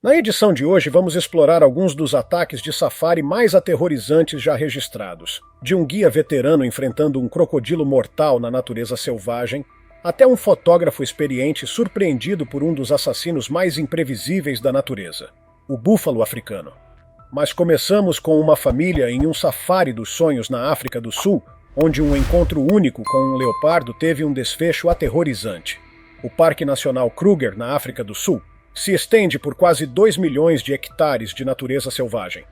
Na edição de hoje, vamos explorar alguns dos ataques de safari mais aterrorizantes já registrados. De um guia veterano enfrentando um crocodilo mortal na natureza selvagem, até um fotógrafo experiente surpreendido por um dos assassinos mais imprevisíveis da natureza, o búfalo africano. Mas começamos com uma família em um safari dos sonhos na África do Sul, onde um encontro único com um leopardo teve um desfecho aterrorizante. O Parque Nacional Kruger, na África do Sul, se estende por quase 2 milhões de hectares de natureza selvagem.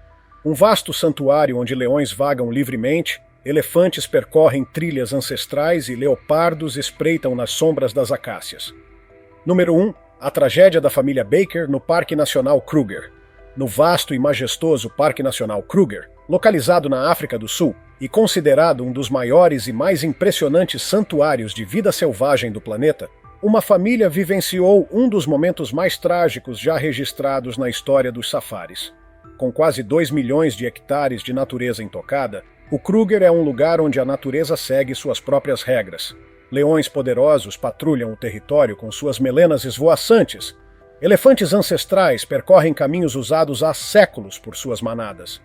Um vasto santuário onde leões vagam livremente, elefantes percorrem trilhas ancestrais e leopardos espreitam nas sombras das acácias. Número 1. A tragédia da família Baker no Parque Nacional Kruger. No vasto e majestoso Parque Nacional Kruger, localizado na África do Sul e considerado um dos maiores e mais impressionantes santuários de vida selvagem do planeta, uma família vivenciou um dos momentos mais trágicos já registrados na história dos safaris. Com quase 2 milhões de hectares de natureza intocada, o Kruger é um lugar onde a natureza segue suas próprias regras. Leões poderosos patrulham o território com suas melenas esvoaçantes. Elefantes ancestrais percorrem caminhos usados há séculos por suas manadas.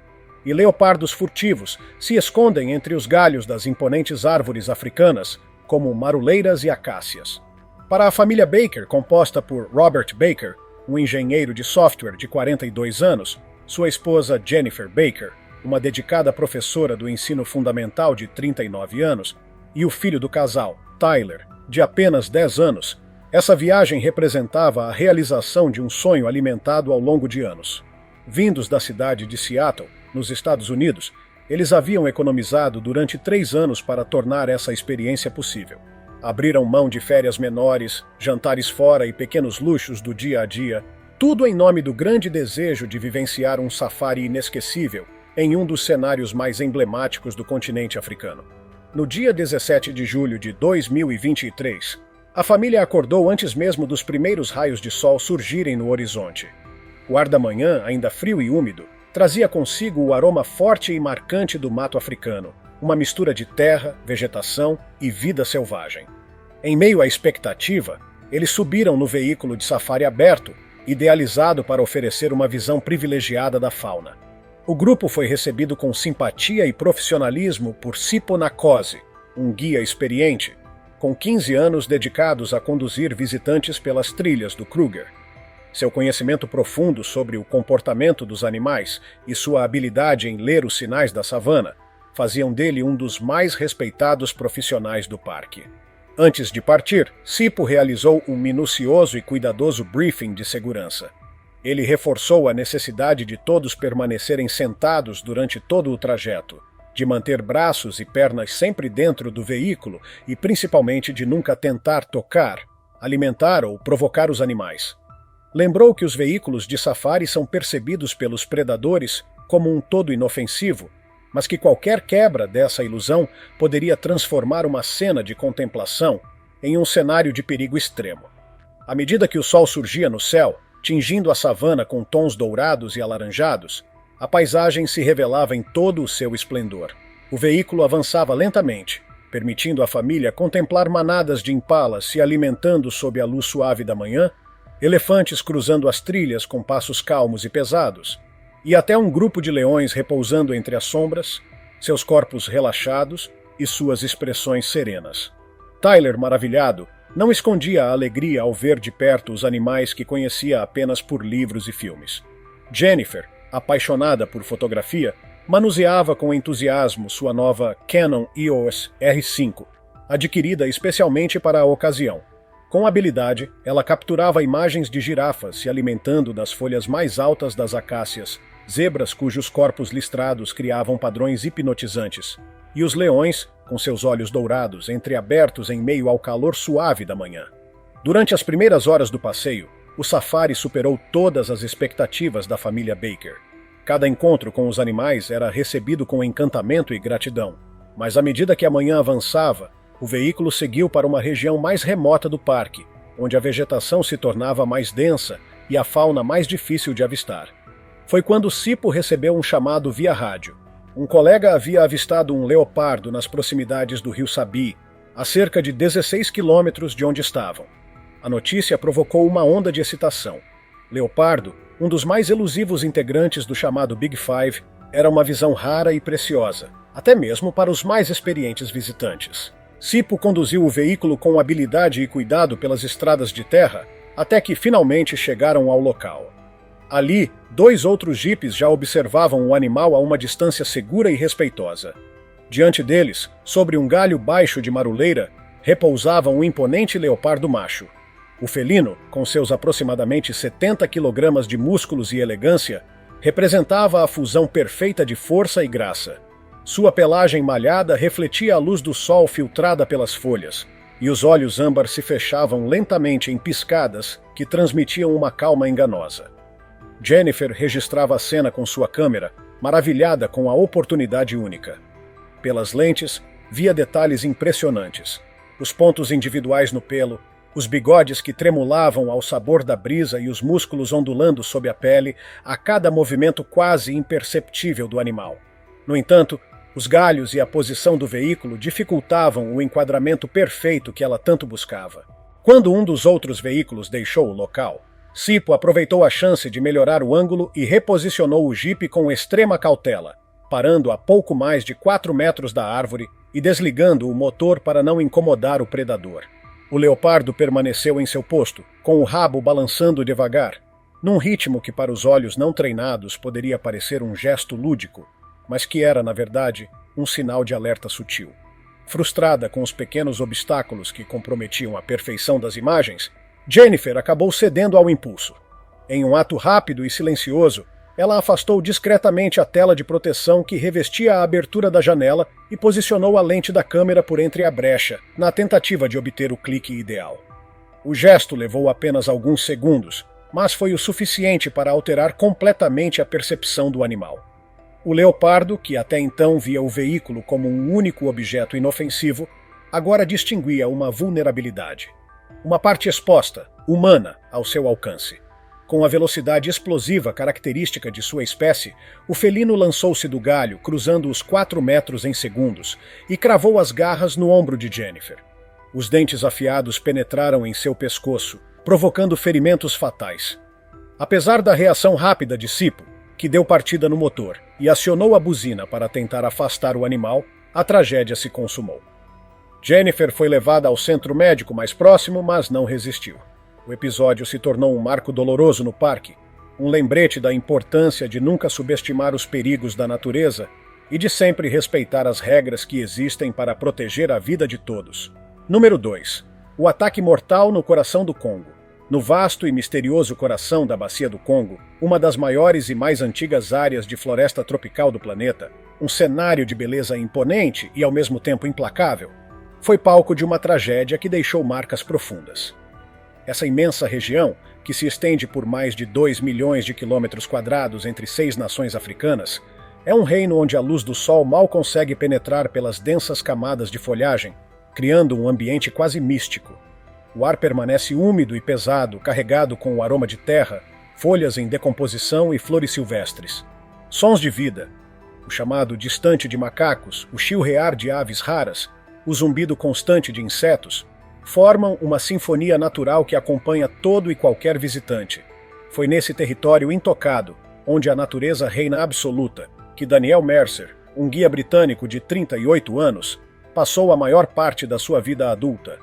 E leopardos furtivos se escondem entre os galhos das imponentes árvores africanas, como maruleiras e acácias. Para a família Baker, composta por Robert Baker, um engenheiro de software de 42 anos, sua esposa Jennifer Baker, uma dedicada professora do ensino fundamental de 39 anos, e o filho do casal, Tyler, de apenas 10 anos, essa viagem representava a realização de um sonho alimentado ao longo de anos. Vindos da cidade de Seattle, nos Estados Unidos, eles haviam economizado durante 3 anos para tornar essa experiência possível. Abriram mão de férias menores, jantares fora e pequenos luxos do dia a dia, tudo em nome do grande desejo de vivenciar um safari inesquecível em um dos cenários mais emblemáticos do continente africano. No dia 17 de julho de 2023, a família acordou antes mesmo dos primeiros raios de sol surgirem no horizonte. O ar da manhã, ainda frio e úmido, trazia consigo o aroma forte e marcante do mato africano, uma mistura de terra, vegetação e vida selvagem. Em meio à expectativa, eles subiram no veículo de safari aberto, idealizado para oferecer uma visão privilegiada da fauna. O grupo foi recebido com simpatia e profissionalismo por Sipho Nakose, um guia experiente, com 15 anos dedicados a conduzir visitantes pelas trilhas do Kruger. Seu conhecimento profundo sobre o comportamento dos animais e sua habilidade em ler os sinais da savana faziam dele um dos mais respeitados profissionais do parque. Antes de partir, Sipho realizou um minucioso e cuidadoso briefing de segurança. Ele reforçou a necessidade de todos permanecerem sentados durante todo o trajeto, de manter braços e pernas sempre dentro do veículo e principalmente de nunca tentar tocar, alimentar ou provocar os animais. Lembrou que os veículos de safari são percebidos pelos predadores como um todo inofensivo, mas que qualquer quebra dessa ilusão poderia transformar uma cena de contemplação em um cenário de perigo extremo. À medida que o sol surgia no céu, tingindo a savana com tons dourados e alaranjados, a paisagem se revelava em todo o seu esplendor. O veículo avançava lentamente, permitindo à família contemplar manadas de impalas se alimentando sob a luz suave da manhã, elefantes cruzando as trilhas com passos calmos e pesados, e até um grupo de leões repousando entre as sombras, seus corpos relaxados e suas expressões serenas. Tyler, maravilhado, não escondia a alegria ao ver de perto os animais que conhecia apenas por livros e filmes. Jennifer, apaixonada por fotografia, manuseava com entusiasmo sua nova Canon EOS R5, adquirida especialmente para a ocasião. Com habilidade, ela capturava imagens de girafas se alimentando das folhas mais altas das acácias, zebras cujos corpos listrados criavam padrões hipnotizantes, e os leões, com seus olhos dourados entreabertos em meio ao calor suave da manhã. Durante as primeiras horas do passeio, o safari superou todas as expectativas da família Baker. Cada encontro com os animais era recebido com encantamento e gratidão, mas à medida que a manhã avançava, o veículo seguiu para uma região mais remota do parque, onde a vegetação se tornava mais densa e a fauna mais difícil de avistar. Foi quando Sipho recebeu um chamado via rádio. Um colega havia avistado um leopardo nas proximidades do rio Sabi, a cerca de 16 quilômetros de onde estavam. A notícia provocou uma onda de excitação. Leopardo um dos mais elusivos integrantes do chamado Big Five, era uma visão rara e preciosa, até mesmo para os mais experientes visitantes. Sipo conduziu o veículo com habilidade e cuidado pelas estradas de terra, até que finalmente chegaram ao local. Ali, 2 outros jipes já observavam o animal a uma distância segura e respeitosa. Diante deles, sobre um galho baixo de maruleira, repousava um imponente leopardo macho. O felino, com seus aproximadamente 70 quilogramas de músculos e elegância, representava a fusão perfeita de força e graça. Sua pelagem malhada refletia a luz do sol filtrada pelas folhas, e os olhos âmbar se fechavam lentamente em piscadas que transmitiam uma calma enganosa. Jennifer registrava a cena com sua câmera, maravilhada com a oportunidade única. Pelas lentes, via detalhes impressionantes. Os pontos individuais no pelo, os bigodes que tremulavam ao sabor da brisa e os músculos ondulando sob a pele a cada movimento quase imperceptível do animal. No entanto, os galhos e a posição do veículo dificultavam o enquadramento perfeito que ela tanto buscava. Quando um dos outros veículos deixou o local, Sipo aproveitou a chance de melhorar o ângulo e reposicionou o jipe com extrema cautela, parando a pouco mais de 4 metros da árvore e desligando o motor para não incomodar o predador. O leopardo permaneceu em seu posto, com o rabo balançando devagar, num ritmo que para os olhos não treinados poderia parecer um gesto lúdico, mas que era, na verdade, um sinal de alerta sutil. Frustrada com os pequenos obstáculos que comprometiam a perfeição das imagens, Jennifer acabou cedendo ao impulso. Em um ato rápido e silencioso, ela afastou discretamente a tela de proteção que revestia a abertura da janela e posicionou a lente da câmera por entre a brecha, na tentativa de obter o clique ideal. O gesto levou apenas alguns segundos, mas foi o suficiente para alterar completamente a percepção do animal. O leopardo, que até então via o veículo como um único objeto inofensivo, agora distinguia uma vulnerabilidade. Uma parte exposta, humana, ao seu alcance. Com a velocidade explosiva característica de sua espécie, o felino lançou-se do galho, cruzando os 4 metros em segundos, e cravou as garras no ombro de Jennifer. Os dentes afiados penetraram em seu pescoço, provocando ferimentos fatais. Apesar da reação rápida de Sipo, que deu partida no motor e acionou a buzina para tentar afastar o animal, a tragédia se consumou. Jennifer foi levada ao centro médico mais próximo, mas não resistiu. O episódio se tornou um marco doloroso no parque, um lembrete da importância de nunca subestimar os perigos da natureza e de sempre respeitar as regras que existem para proteger a vida de todos. Número 2. O ataque mortal no coração do Congo. No vasto e misterioso coração da Bacia do Congo, uma das maiores e mais antigas áreas de floresta tropical do planeta, um cenário de beleza imponente e ao mesmo tempo implacável, foi palco de uma tragédia que deixou marcas profundas. Essa imensa região, que se estende por mais de 2 milhões de quilômetros quadrados entre 6 nações africanas, é um reino onde a luz do sol mal consegue penetrar pelas densas camadas de folhagem, criando um ambiente quase místico. O ar permanece úmido e pesado, carregado com o aroma de terra, folhas em decomposição e flores silvestres. Sons de vida, o chamado distante de macacos, o chilrear de aves raras, o zumbido constante de insetos, formam uma sinfonia natural que acompanha todo e qualquer visitante. Foi nesse território intocado, onde a natureza reina absoluta, que Daniel Mercer, um guia britânico de 38 anos, passou a maior parte da sua vida adulta.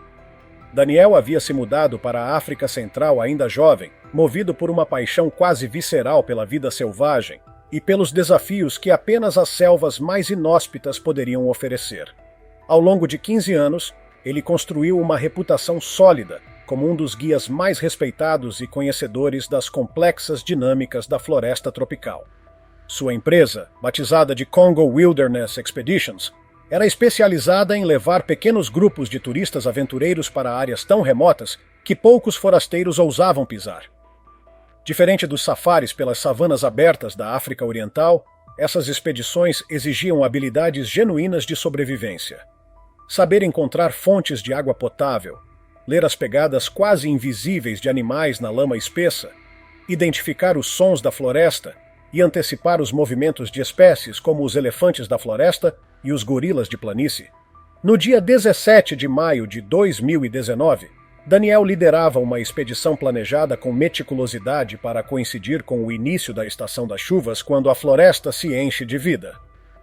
Daniel havia se mudado para a África Central ainda jovem, movido por uma paixão quase visceral pela vida selvagem e pelos desafios que apenas as selvas mais inóspitas poderiam oferecer. Ao longo de 15 anos, ele construiu uma reputação sólida como um dos guias mais respeitados e conhecedores das complexas dinâmicas da floresta tropical. Sua empresa, batizada de Congo Wilderness Expeditions, era especializada em levar pequenos grupos de turistas aventureiros para áreas tão remotas que poucos forasteiros ousavam pisar. Diferente dos safaris pelas savanas abertas da África Oriental, essas expedições exigiam habilidades genuínas de sobrevivência. Saber encontrar fontes de água potável, ler as pegadas quase invisíveis de animais na lama espessa, identificar os sons da floresta e antecipar os movimentos de espécies como os elefantes da floresta e os gorilas de planície. No dia 17 de maio de 2019, Daniel liderava uma expedição planejada com meticulosidade para coincidir com o início da estação das chuvas, quando a floresta se enche de vida.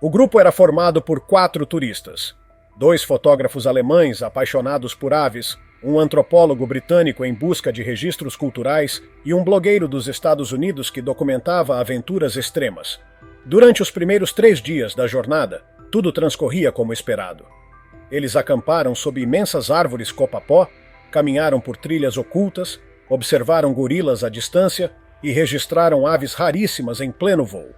O grupo era formado por 4 turistas: 2 fotógrafos alemães apaixonados por aves, um antropólogo britânico em busca de registros culturais e um blogueiro dos Estados Unidos que documentava aventuras extremas. Durante os primeiros 3 dias da jornada, tudo transcorria como esperado. Eles acamparam sob imensas árvores copapó, caminharam por trilhas ocultas, observaram gorilas à distância e registraram aves raríssimas em pleno voo.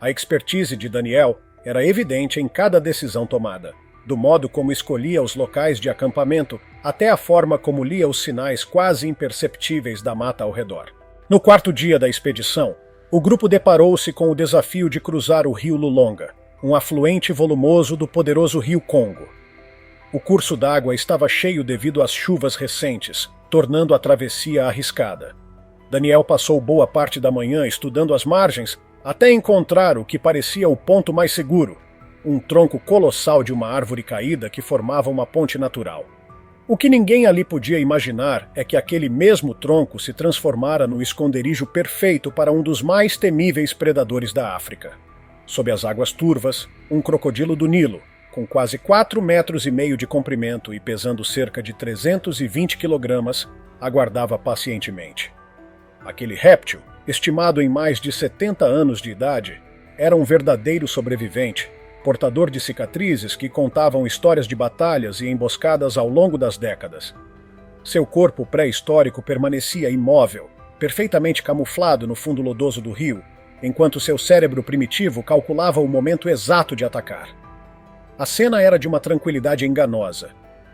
A expertise de Daniel era evidente em cada decisão tomada, do modo como escolhia os locais de acampamento até a forma como lia os sinais quase imperceptíveis da mata ao redor. No 4º dia da expedição, o grupo deparou-se com o desafio de cruzar o rio Lulonga, um afluente volumoso do poderoso rio Congo. O curso d'água estava cheio devido às chuvas recentes, tornando a travessia arriscada. Daniel passou boa parte da manhã estudando as margens até encontrar o que parecia o ponto mais seguro, um tronco colossal de uma árvore caída que formava uma ponte natural. O que ninguém ali podia imaginar é que aquele mesmo tronco se transformara no esconderijo perfeito para um dos mais temíveis predadores da África. Sob as águas turvas, um crocodilo do Nilo, com quase 4,5 metros de comprimento e pesando cerca de 320 quilogramas, aguardava pacientemente. Aquele réptil, estimado em mais de 70 anos de idade, era um verdadeiro sobrevivente, portador de cicatrizes que contavam histórias de batalhas e emboscadas ao longo das décadas. Seu corpo pré-histórico permanecia imóvel, perfeitamente camuflado no fundo lodoso do rio, enquanto seu cérebro primitivo calculava o momento exato de atacar. A cena era de uma tranquilidade enganosa.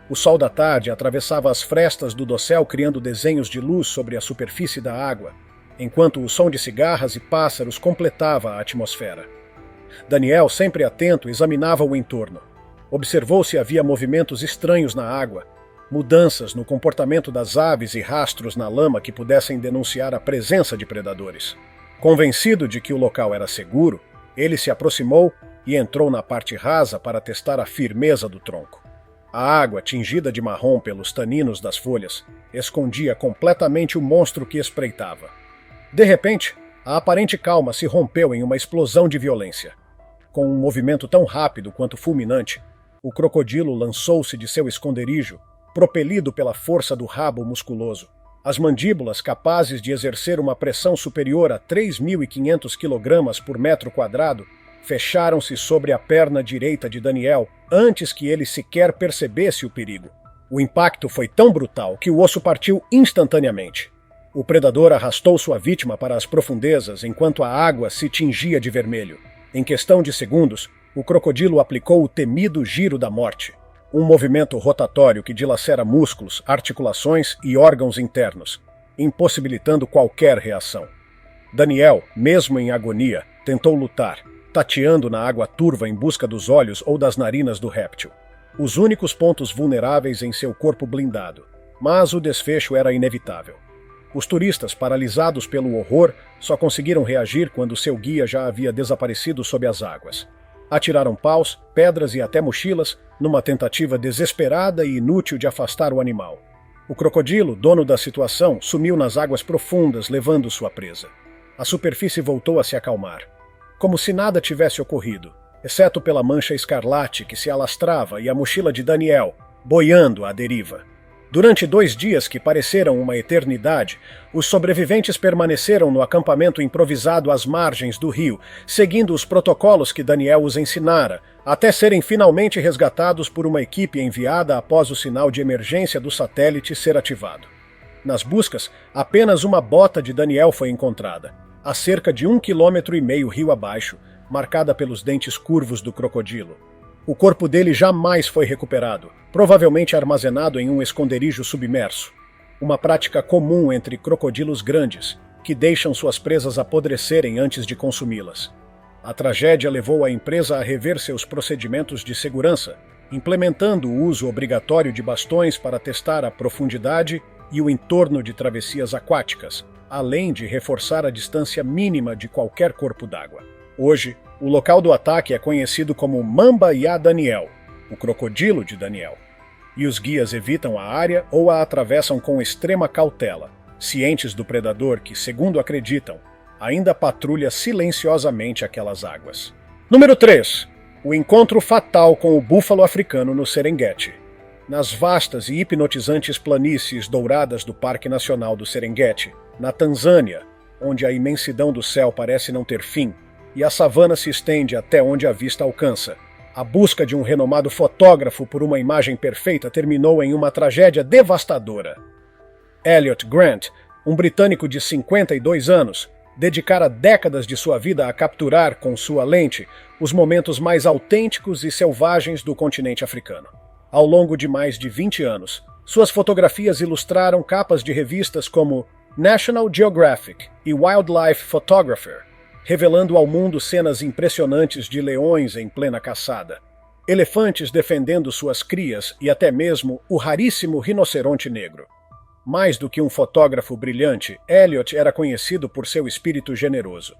O sol da tarde atravessava as frestas do dossel criando desenhos de luz sobre a superfície da água, enquanto o som de cigarras e pássaros completava a atmosfera. Daniel, sempre atento, examinava o entorno. Observou se havia movimentos estranhos na água, mudanças no comportamento das aves e rastros na lama que pudessem denunciar a presença de predadores. Convencido de que o local era seguro, ele se aproximou e entrou na parte rasa para testar a firmeza do tronco. A água, tingida de marrom pelos taninos das folhas, escondia completamente o monstro que espreitava. De repente, a aparente calma se rompeu em uma explosão de violência. Com um movimento tão rápido quanto fulminante, o crocodilo lançou-se de seu esconderijo, propelido pela força do rabo musculoso. As mandíbulas, capazes de exercer uma pressão superior a 3.500 kg por metro quadrado, fecharam-se sobre a perna direita de Daniel antes que ele sequer percebesse o perigo. O impacto foi tão brutal que o osso partiu instantaneamente. O predador arrastou sua vítima para as profundezas enquanto a água se tingia de vermelho. Em questão de segundos, o crocodilo aplicou o temido giro da morte, um movimento rotatório que dilacera músculos, articulações e órgãos internos, impossibilitando qualquer reação. Daniel, mesmo em agonia, tentou lutar, tateando na água turva em busca dos olhos ou das narinas do réptil, os únicos pontos vulneráveis em seu corpo blindado, mas o desfecho era inevitável. Os turistas, paralisados pelo horror, só conseguiram reagir quando seu guia já havia desaparecido sob as águas. Atiraram paus, pedras e até mochilas, numa tentativa desesperada e inútil de afastar o animal. O crocodilo, dono da situação, sumiu nas águas profundas, levando sua presa. A superfície voltou a se acalmar, como se nada tivesse ocorrido, exceto pela mancha escarlate que se alastrava e a mochila de Daniel, boiando à deriva. Durante 2 dias que pareceram uma eternidade, os sobreviventes permaneceram no acampamento improvisado às margens do rio, seguindo os protocolos que Daniel os ensinara, até serem finalmente resgatados por uma equipe enviada após o sinal de emergência do satélite ser ativado. Nas buscas, apenas uma bota de Daniel foi encontrada, a cerca de 1,5 km rio abaixo, marcada pelos dentes curvos do crocodilo. O corpo dele jamais foi recuperado, provavelmente armazenado em um esconderijo submerso, uma prática comum entre crocodilos grandes, que deixam suas presas apodrecerem antes de consumi-las. A tragédia levou a empresa a rever seus procedimentos de segurança, implementando o uso obrigatório de bastões para testar a profundidade e o entorno de travessias aquáticas, além de reforçar a distância mínima de qualquer corpo d'água. Hoje, o local do ataque é conhecido como Mamba Ya Daniel, o crocodilo de Daniel. e os guias evitam a área ou a atravessam com extrema cautela, cientes do predador que, segundo acreditam, ainda patrulha silenciosamente aquelas águas. Número 3. O encontro fatal com o búfalo africano no Serengeti. Nas vastas e hipnotizantes planícies douradas do Parque Nacional do Serengeti, na Tanzânia, onde a imensidão do céu parece não ter fim, e a savana se estende até onde a vista alcança, a busca de um renomado fotógrafo por uma imagem perfeita terminou em uma tragédia devastadora. Elliot Grant, um britânico de 52 anos, dedicara décadas de sua vida a capturar, com sua lente, os momentos mais autênticos e selvagens do continente africano. Ao longo de mais de 20 anos, suas fotografias ilustraram capas de revistas como National Geographic e Wildlife Photographer, revelando ao mundo cenas impressionantes de leões em plena caçada, elefantes defendendo suas crias e até mesmo o raríssimo rinoceronte negro. Mais do que um fotógrafo brilhante, Elliot era conhecido por seu espírito generoso.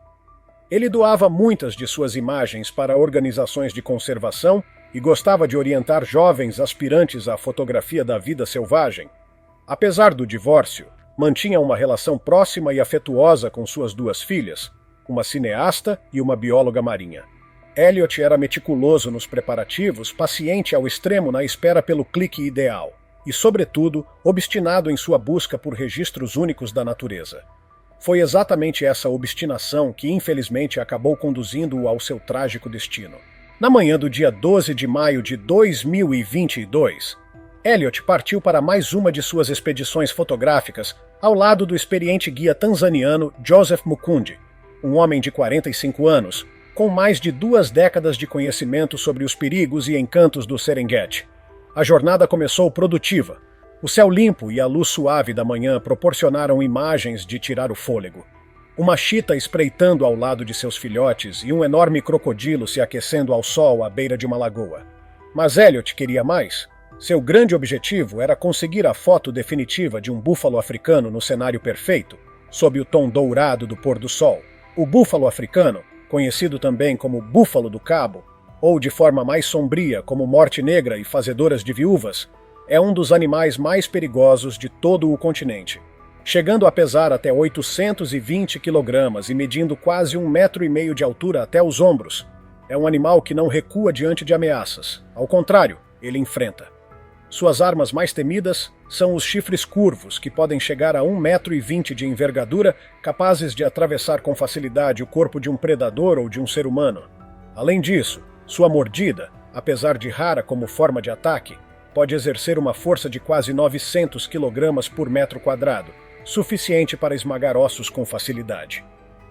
Ele doava muitas de suas imagens para organizações de conservação e gostava de orientar jovens aspirantes à fotografia da vida selvagem. Apesar do divórcio, mantinha uma relação próxima e afetuosa com suas duas filhas, uma cineasta e uma bióloga marinha. Elliot era meticuloso nos preparativos, paciente ao extremo na espera pelo clique ideal e, sobretudo, obstinado em sua busca por registros únicos da natureza. Foi exatamente essa obstinação que, infelizmente, acabou conduzindo-o ao seu trágico destino. Na manhã do dia 12 de maio de 2022, Elliot partiu para mais uma de suas expedições fotográficas ao lado do experiente guia tanzaniano Joseph Mukundi, um homem de 45 anos, com mais de 2 décadas de conhecimento sobre os perigos e encantos do Serengeti. A jornada começou produtiva. O céu limpo e a luz suave da manhã proporcionaram imagens de tirar o fôlego. Uma chita espreitando ao lado de seus filhotes e um enorme crocodilo se aquecendo ao sol à beira de uma lagoa. Mas Elliot queria mais. Seu grande objetivo era conseguir a foto definitiva de um búfalo africano no cenário perfeito, sob o tom dourado do pôr do sol. O búfalo africano, conhecido também como búfalo do cabo, ou de forma mais sombria como morte negra e fazedoras de viúvas, é um dos animais mais perigosos de todo o continente, chegando a pesar até 820 kg e medindo quase 1,5 metro de altura até os ombros. É um animal que não recua diante de ameaças. Ao contrário, ele enfrenta. Suas armas mais temidas são os chifres curvos, que podem chegar a 1,20 metro de envergadura, capazes de atravessar com facilidade o corpo de um predador ou de um ser humano. Além disso, sua mordida, apesar de rara como forma de ataque, pode exercer uma força de quase 900 kg por metro quadrado, suficiente para esmagar ossos com facilidade.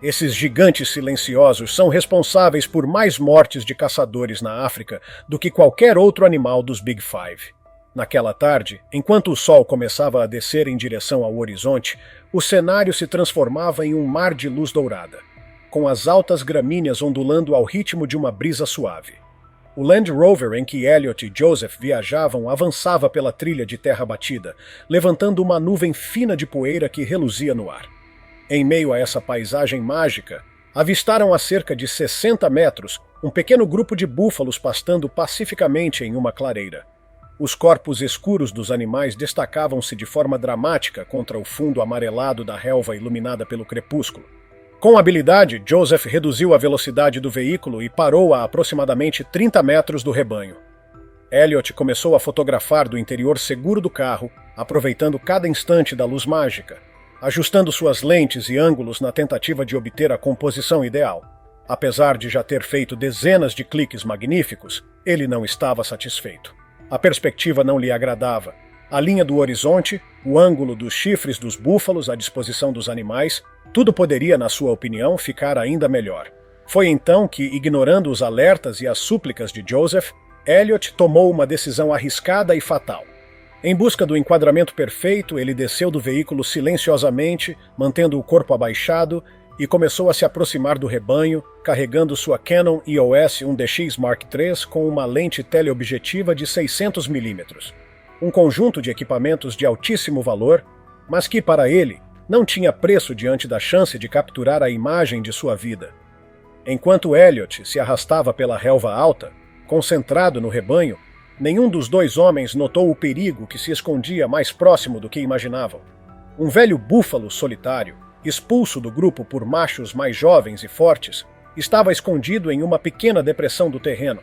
Esses gigantes silenciosos são responsáveis por mais mortes de caçadores na África do que qualquer outro animal dos Big Five. Naquela tarde, enquanto o sol começava a descer em direção ao horizonte, o cenário se transformava em um mar de luz dourada, com as altas gramíneas ondulando ao ritmo de uma brisa suave. O Land Rover em que Elliot e Joseph viajavam avançava pela trilha de terra batida, levantando uma nuvem fina de poeira que reluzia no ar. Em meio a essa paisagem mágica, avistaram a cerca de 60 metros um pequeno grupo de búfalos pastando pacificamente em uma clareira. Os corpos escuros dos animais destacavam-se de forma dramática contra o fundo amarelado da relva iluminada pelo crepúsculo. Com habilidade, Joseph reduziu a velocidade do veículo e parou a aproximadamente 30 metros do rebanho. Elliot começou a fotografar do interior seguro do carro, aproveitando cada instante da luz mágica, ajustando suas lentes e ângulos na tentativa de obter a composição ideal. Apesar de já ter feito dezenas de cliques magníficos, ele não estava satisfeito. A perspectiva não lhe agradava. A linha do horizonte, o ângulo dos chifres dos búfalos à disposição dos animais, tudo poderia, na sua opinião, ficar ainda melhor. Foi então que, ignorando os alertas e as súplicas de Joseph, Elliot tomou uma decisão arriscada e fatal. Em busca do enquadramento perfeito, ele desceu do veículo silenciosamente, mantendo o corpo abaixado, e começou a se aproximar do rebanho, carregando sua Canon EOS 1DX Mark III com uma lente teleobjetiva de 600 mm. Um conjunto de equipamentos de altíssimo valor, mas que, para ele, não tinha preço diante da chance de capturar a imagem de sua vida. Enquanto Elliot se arrastava pela relva alta, concentrado no rebanho, Nenhum dos dois homens notou o perigo que se escondia mais próximo do que imaginavam. Um velho búfalo solitário, expulso do grupo por machos mais jovens e fortes, estava escondido em uma pequena depressão do terreno,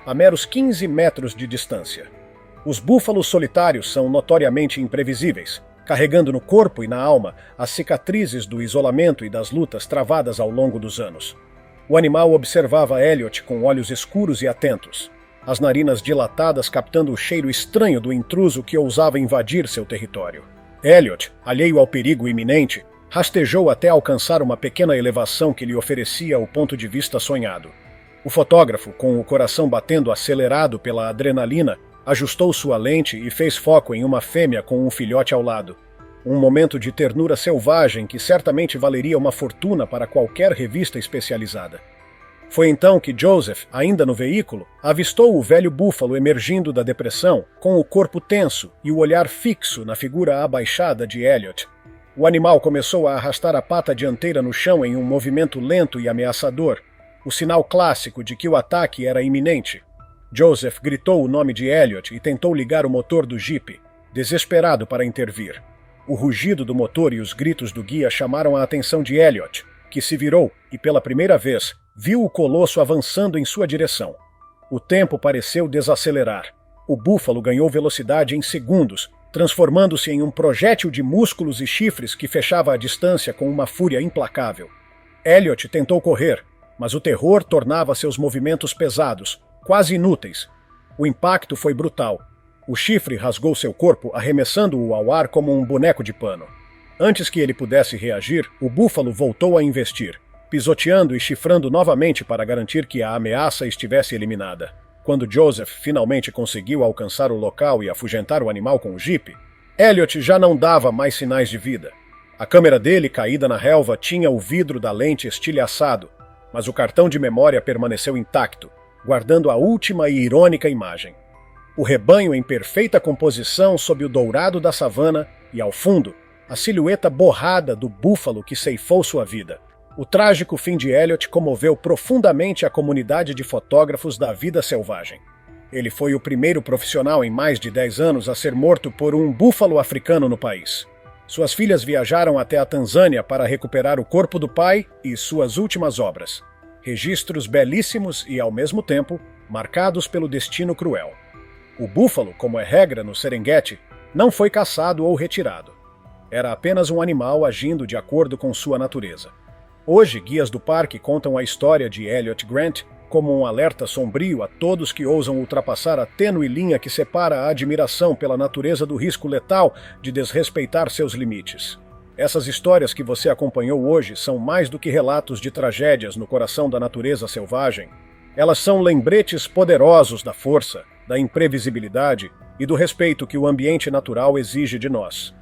a meros 15 metros de distância. Os búfalos solitários são notoriamente imprevisíveis, carregando no corpo e na alma as cicatrizes do isolamento e das lutas travadas ao longo dos anos. O animal observava Elliot com olhos escuros e atentos, as narinas dilatadas captando o cheiro estranho do intruso que ousava invadir seu território. Elliot, alheio ao perigo iminente, rastejou até alcançar uma pequena elevação que lhe oferecia o ponto de vista sonhado. O fotógrafo, com o coração batendo acelerado pela adrenalina, ajustou sua lente e fez foco em uma fêmea com um filhote ao lado. Um momento de ternura selvagem que certamente valeria uma fortuna para qualquer revista especializada. Foi então que Joseph, ainda no veículo, avistou o velho búfalo emergindo da depressão, com o corpo tenso e o olhar fixo na figura abaixada de Elliot. O animal começou a arrastar a pata dianteira no chão em um movimento lento e ameaçador, o sinal clássico de que o ataque era iminente. Joseph gritou o nome de Elliot e tentou ligar o motor do jipe, desesperado para intervir. O rugido do motor e os gritos do guia chamaram a atenção de Elliot, que se virou e, pela primeira vez, viu o colosso avançando em sua direção. O tempo pareceu desacelerar. O búfalo ganhou velocidade em segundos, transformando-se em um projétil de músculos e chifres que fechava a distância com uma fúria implacável. Elliot tentou correr, mas o terror tornava seus movimentos pesados, quase inúteis. O impacto foi brutal. O chifre rasgou seu corpo, arremessando-o ao ar como um boneco de pano. Antes que ele pudesse reagir, o búfalo voltou a investir, pisoteando e chifrando novamente para garantir que a ameaça estivesse eliminada. Quando Joseph finalmente conseguiu alcançar o local e afugentar o animal com o jipe, Elliot já não dava mais sinais de vida. A câmera dele, caída na relva, tinha o vidro da lente estilhaçado, mas o cartão de memória permaneceu intacto, guardando a última e irônica imagem. O rebanho em perfeita composição sob o dourado da savana e, ao fundo, a silhueta borrada do búfalo que ceifou sua vida. O trágico fim de Elliot comoveu profundamente a comunidade de fotógrafos da vida selvagem. Ele foi o primeiro profissional em mais de 10 anos a ser morto por um búfalo africano no país. Suas filhas viajaram até a Tanzânia para recuperar o corpo do pai e suas últimas obras. Registros belíssimos e, ao mesmo tempo, marcados pelo destino cruel. O búfalo, como é regra no Serengeti, não foi caçado ou retirado. Era apenas um animal agindo de acordo com sua natureza. Hoje, guias do parque contam a história de Elliot Grant como um alerta sombrio a todos que ousam ultrapassar a tênue linha que separa a admiração pela natureza do risco letal de desrespeitar seus limites. Essas histórias que você acompanhou hoje são mais do que relatos de tragédias no coração da natureza selvagem. Elas são lembretes poderosos da força, da imprevisibilidade e do respeito que o ambiente natural exige de nós.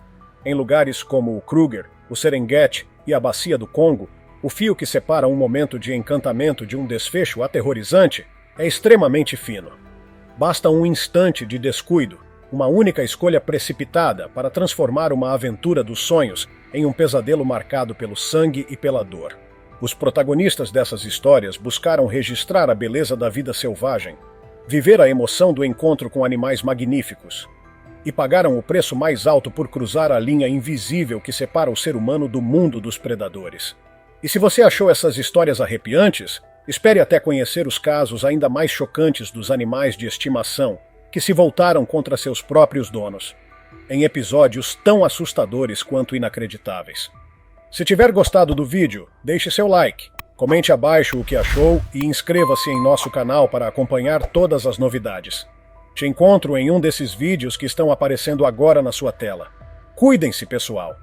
Em lugares como o Kruger, o Serengeti e a Bacia do Congo, o fio que separa um momento de encantamento de um desfecho aterrorizante é extremamente fino. Basta um instante de descuido, uma única escolha precipitada para transformar uma aventura dos sonhos em um pesadelo marcado pelo sangue e pela dor. Os protagonistas dessas histórias buscaram registrar a beleza da vida selvagem, viver a emoção do encontro com animais magníficos, e pagaram o preço mais alto por cruzar a linha invisível que separa o ser humano do mundo dos predadores. E se você achou essas histórias arrepiantes, espere até conhecer os casos ainda mais chocantes dos animais de estimação que se voltaram contra seus próprios donos, em episódios tão assustadores quanto inacreditáveis. Se tiver gostado do vídeo, deixe seu like, comente abaixo o que achou e inscreva-se em nosso canal para acompanhar todas as novidades. Te encontro em um desses vídeos que estão aparecendo agora na sua tela. Cuidem-se, pessoal!